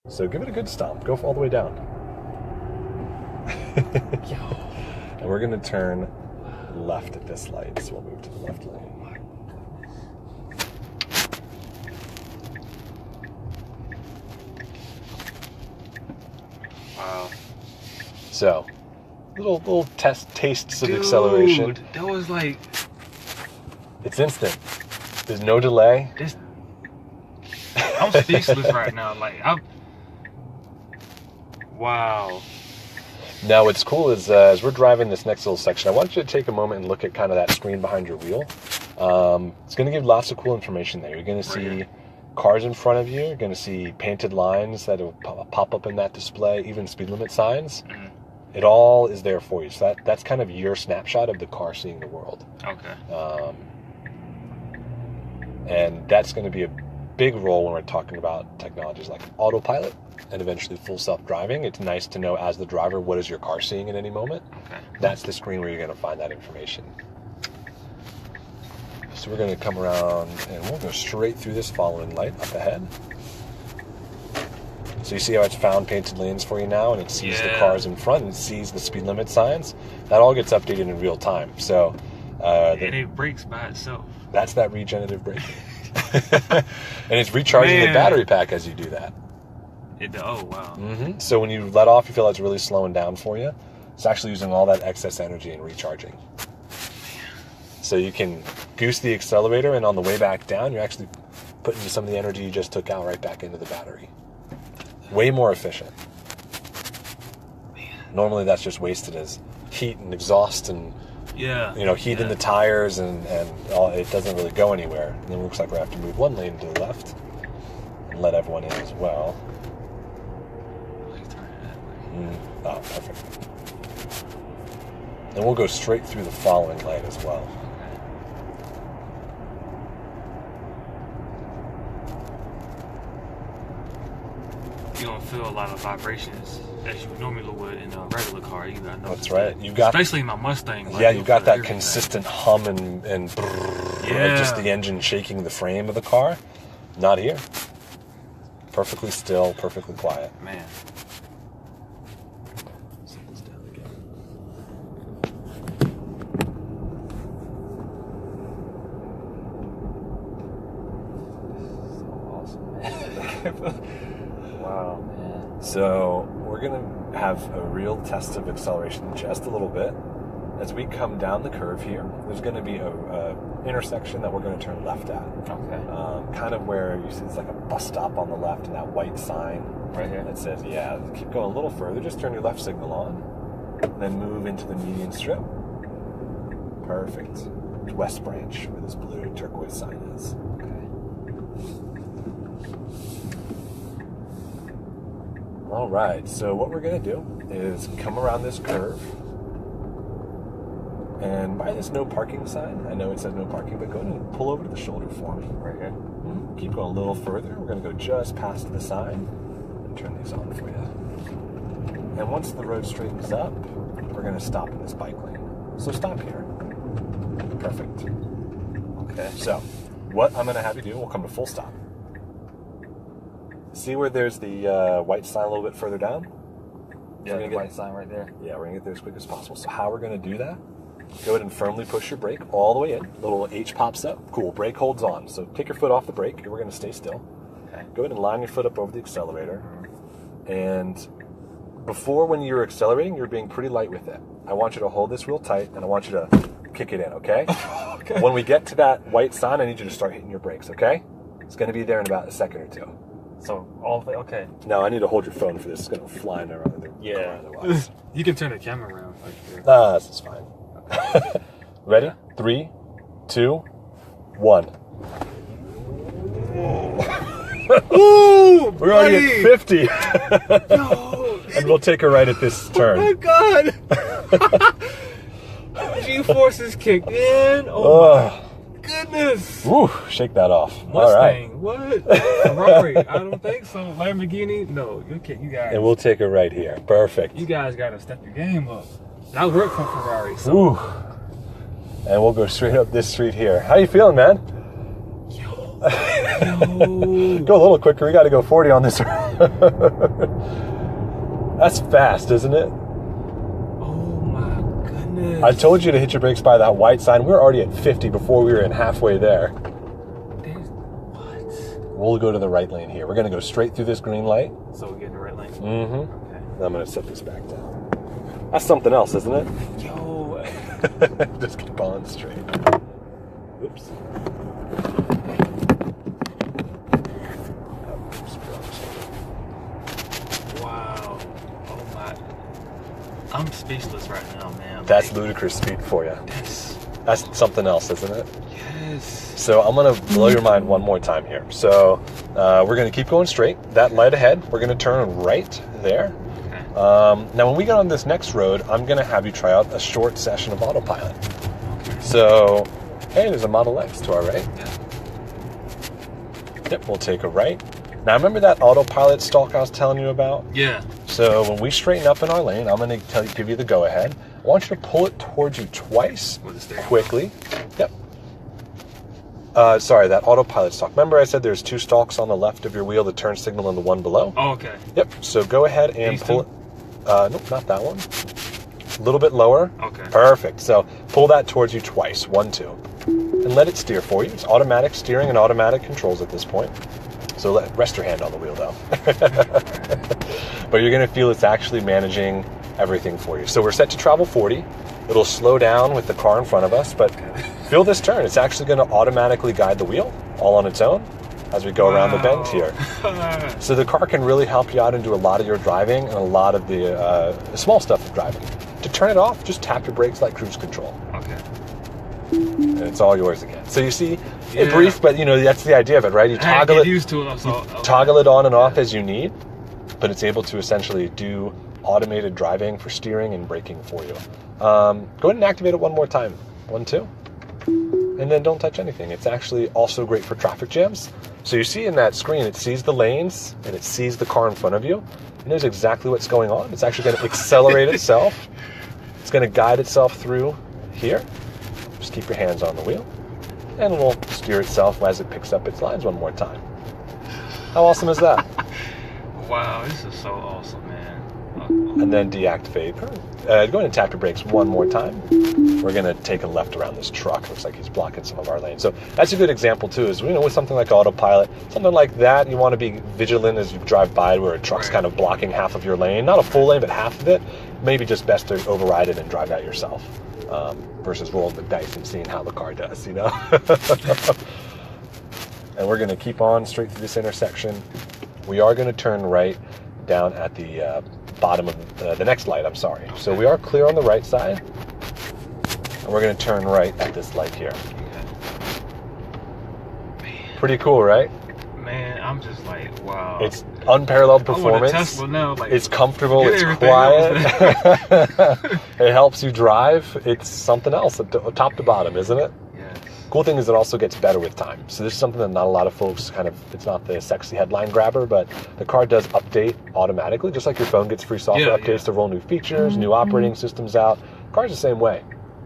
So give it a good stomp. Go all the way down. And we're going to turn left at this light, so we'll move to the left lane. Wow. So, little tastes of acceleration. That was like... It's instant. There's no delay. I'm speechless right now. Wow. Now, what's cool is as we're driving this next little section, I want you to take a moment and look at kind of that screen behind your wheel. It's going to give lots of cool information there. You're going to see cars in front of you. You're going to see painted lines that will pop up in that display, even speed limit signs. Mm-hmm. It all is there for you. So that's kind of your snapshot of the car seeing the world. Okay. And that's going to be a big role when we're talking about technologies like autopilot and eventually full self-driving. It's nice to know as the driver, what is your car seeing at any moment? Okay. That's the screen where you're going to find that information. So we're going to come around and we'll go straight through this following light up ahead. So you see how it's found painted lanes for you now, and it sees the cars in front, and it sees the speed limit signs. That all gets updated in real time. So, and it brakes by itself. That's that regenerative braking. And it's recharging the battery pack as you do that. Oh, wow. Mm-hmm. So when you let off, you feel like it's really slowing down for you. It's actually using all that excess energy and recharging. So you can goose the accelerator, and on the way back down, you're actually putting some of the energy you just took out right back into the battery. Way more efficient. Normally that's just wasted as heat and exhaust and heat in the tires and all, it doesn't really go anywhere. And it looks like we have to move one lane to the left and let everyone in as well. Oh, perfect. And we'll go straight through the following light as well. You don't feel a lot of vibrations as you normally would in a regular car. You got That's right. You got, especially in my Mustang. You've got that consistent hum and brrr of just the engine shaking the frame of the car. Not here. Perfectly still, perfectly quiet. Man. Set this down again. So awesome. Wow, man. So we're going to have a real test of acceleration in just a little bit. As we come down the curve here, there's going to be a intersection that we're going to turn left at. Okay. Kind of where you see it's like a bus stop on the left and that white sign right here that says, keep going a little further. Just turn your left signal on, and then move into the median strip. Perfect. West Branch, where this blue turquoise sign is. All right, so what we're going to do is come around this curve, and by this no parking sign, I know it says no parking, but go ahead and pull over to the shoulder for me. Right here. Keep going a little further. We're going to go just past the sign and turn these on for you. And once the road straightens up, we're going to stop in this bike lane. So stop here. Perfect. Okay, so what I'm going to have you do, we'll come to full stop. See where there's the white sign a little bit further down? Yeah, the white sign right there. Yeah, we're going to get there as quick as possible. So how we're going to do that, go ahead and firmly push your brake all the way in. Little H pops up. Cool, brake holds on. So take your foot off the brake. We're going to stay still. Okay. Go ahead and line your foot up over the accelerator. And before, when you're accelerating, you're being pretty light with it. I want you to hold this real tight, and I want you to kick it in, okay? Okay. When we get to that white sign, I need you to start hitting your brakes, okay? It's going to be there in about a second or two. So, okay. No, I need to hold your phone for this. It's going to fly around the car otherwise. You can turn the camera around. This is fine. Ready? 3, 2, 1. Ooh, we're already at 50. No. And we'll take a right at this turn. Oh, my God. G-forces kicked in. Oh, my goodness. Woo, shake that off. Mustang, all right. What? Ferrari, I don't think so. Lamborghini, no. You guys. And we'll take it right here. Perfect. You guys got to step your game up. And I work for Ferrari, so. Ooh. And we'll go straight up this street here. How you feeling, man? Yo. Go a little quicker. We got to go 40 on this road. That's fast, isn't it? Oh my goodness. I told you to hit your brakes by that white sign. We were already at 50 before we were in halfway there. What? We'll go to the right lane here. We're going to go straight through this green light. So we're getting the right lane? Mm-hmm. Okay. I'm going to set this back down. That's something else, isn't it? Yo. Just keep on straight. Oops. Wow. Oh my. I'm speechless right now, man. That's Like, ludicrous speed for you. That's, That's something else, isn't it? yes. So I'm going to blow your mind one more time here. So we're going to keep going straight. That light ahead, we're going to turn right there. Okay. Now, when we get on this next road, I'm going to have you try out a short session of autopilot. So, hey, there's a Model X to our right. Yeah. Yep, we'll take a right. Now, remember that autopilot stalk I was telling you about? Yeah. So when we straighten up in our lane, I'm going to give you the go-ahead. I want you to pull it towards you twice, With the steering quickly. Yep. Sorry, that autopilot stalk. Remember I said there's two stalks on the left of your wheel, the turn signal and the one below? Oh, okay. Yep, so go ahead and These pull two? it. Nope, not that one. A little bit lower. Okay. Perfect. So pull that towards you twice. 1, 2. And let it steer for you. It's automatic steering and automatic controls at this point. So rest your hand on the wheel, though. But you're going to feel it's actually managing everything for you. So we're set to travel 40. It'll slow down with the car in front of us, but feel this turn. It's actually going to automatically guide the wheel all on its own as we go around the bend here. So the car can really help you out and do a lot of your driving and a lot of the small stuff of driving. To turn it off, just tap your brakes like cruise control. Okay. And it's all yours again. So you see, Yeah. brief, but that's the idea of it, right? You I had to toggle get it. used to it. So, Toggle it on and off as you need, but it's able to essentially do automated driving for steering and braking for you. Go ahead and activate it one more time. 1, 2. And then don't touch anything. It's actually also great for traffic jams. So you see in that screen, it sees the lanes and it sees the car in front of you. It knows exactly what's going on. It's actually going to accelerate itself. It's going to guide itself through here. Just keep your hands on the wheel. And it'll steer itself as it picks up its lines one more time. How awesome is that? Wow, this is so awesome, man. And then deactivate. Go ahead and tap your brakes one more time. We're going to take a left around this truck. Looks like he's blocking some of our lanes. So that's a good example too, is with something like autopilot, something like that, you want to be vigilant as you drive by where a truck's kind of blocking half of your lane. Not a full lane, but half of it. Maybe just best to override it and drive that yourself versus rolling the dice and seeing how the car does, And we're going to keep on straight through this intersection. We are going to turn right down at the bottom of the next light, I'm sorry. So we are clear on the right side. And we're going to turn right at this light here. Pretty cool, right? Man, I'm just like, wow. It's unparalleled I want a performance. Tesla now. Like, It's comfortable. get It's everything quiet. It helps you drive. It's something else, top to bottom, isn't it? yes. Cool thing is it also gets better with time. So this is something that not a lot of folks it's not the sexy headline grabber, but the car does update automatically, just like your phone gets free software updates to roll new features, new operating systems out. Car's the same way.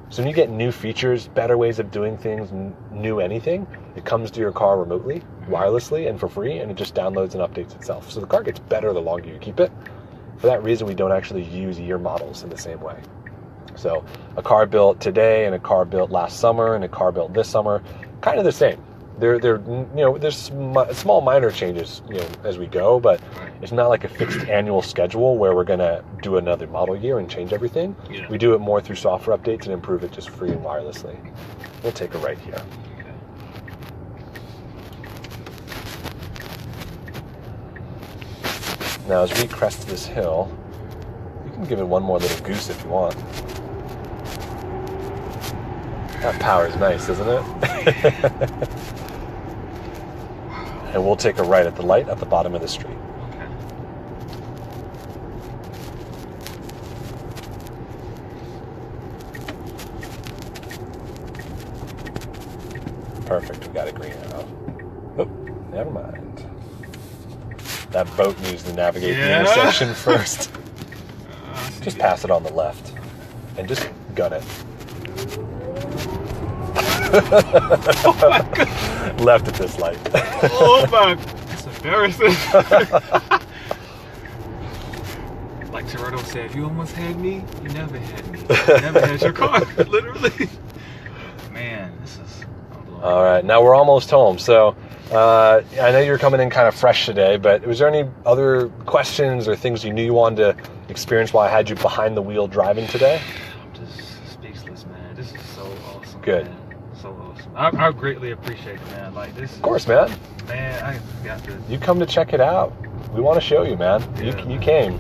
So when you get new features, better ways of doing things, new anything, it comes to your car remotely, wirelessly, and for free, and it just downloads and updates itself. So the car gets better the longer you keep it. For that reason, we don't actually use year models in the same way. So a car built today and a car built last summer and a car built this summer, kind of the same. There's small minor changes, as we go, but it's not like a fixed annual schedule where we're going to do another model year and change everything. Yeah. We do it more through software updates and improve it just free and wirelessly. We'll take a right here. Now, as we crest this hill, you can give it one more little goose if you want. That power is nice, isn't it? And we'll take a right at the light at the bottom of the street. Okay. Perfect, we got a green arrow. Oop, never mind. That boat needs to navigate the intersection first. Just pass it on the left. And just gun it. Oh my God. Left at this light. Oh my, it's embarrassing. Toretto said, "You almost had me. You never had me. You never had your car." Literally. Man, this is. All right, now we're almost home. So I know you're coming in kind of fresh today, but was there any other questions or things you knew you wanted to experience while I had you behind the wheel driving today? I'm just speechless, man. This is so awesome. Good. Man. So awesome. I greatly appreciate it, man. Like this. Of course, man. Man, I got to. You come to check it out. We want to show you, man. Yeah, You came.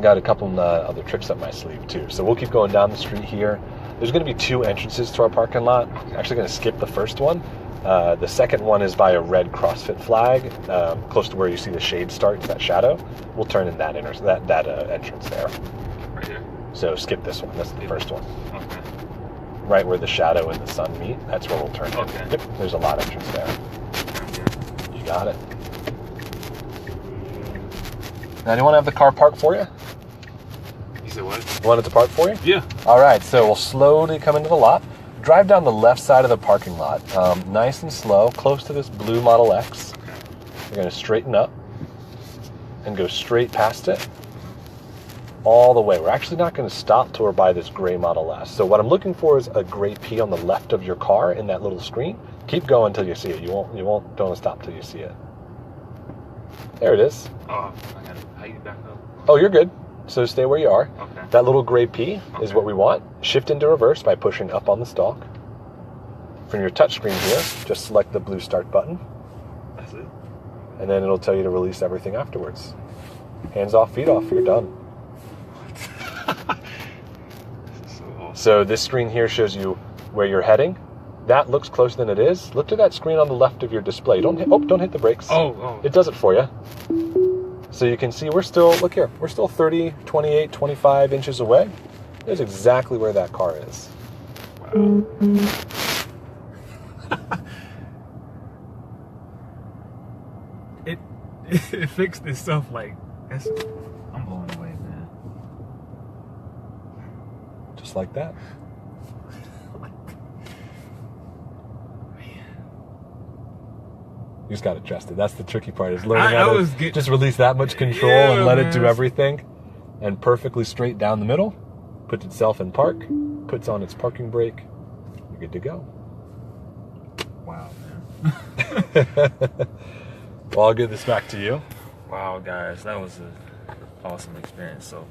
Got a couple other tricks up my sleeve too. So we'll keep going down the street here. There's going to be 2 entrances to our parking lot. I'm actually going to skip the first one. The second one is by a red CrossFit flag, close to where you see the shade starts, that shadow. We'll turn in that entrance there. Right here. So skip this one. That's the first one. Okay. Right where the shadow and the sun meet. That's where we'll turn in. Okay. Yep. There's a lot entrance there. You got it. Now, do you want to have the car parked for you? You said what? You want it to park for you? Yeah. All right, so we'll slowly come into the lot. Drive down the left side of the parking lot, nice and slow, close to this blue Model X. Okay. You're going to straighten up and go straight past it all the way. We're actually not going to stop till we're by this gray Model S. So what I'm looking for is a gray P on the left of your car in that little screen. Keep going until you see it. Don't stop till you see it. There it is. Oh, I got it. How you back up? Oh, you're good. So stay where you are. Okay. That little gray P is Okay. what we want. Shift into reverse by pushing up on the stalk. From your touchscreen here, just select the blue start button, That's it. and then it'll tell you to release everything afterwards. Hands off, feet off, you're done. This is so awesome. So this screen here shows you where you're heading. That looks closer than it is. Look to that screen on the left of your display. Don't hit the brakes. Oh. It does it for you. So you can see we're still 30, 28, 25 inches away. There's exactly where that car is. Wow. It fixed itself like that's. I'm blown away, man. Just like that. You just got to trust it. That's the tricky part, is learning how to just release that much control and let it do everything. And perfectly straight down the middle. Puts itself in park. Puts on its parking brake. You're good to go. Wow, man. Well, I'll give this back to you. Wow, guys, that was an awesome experience. So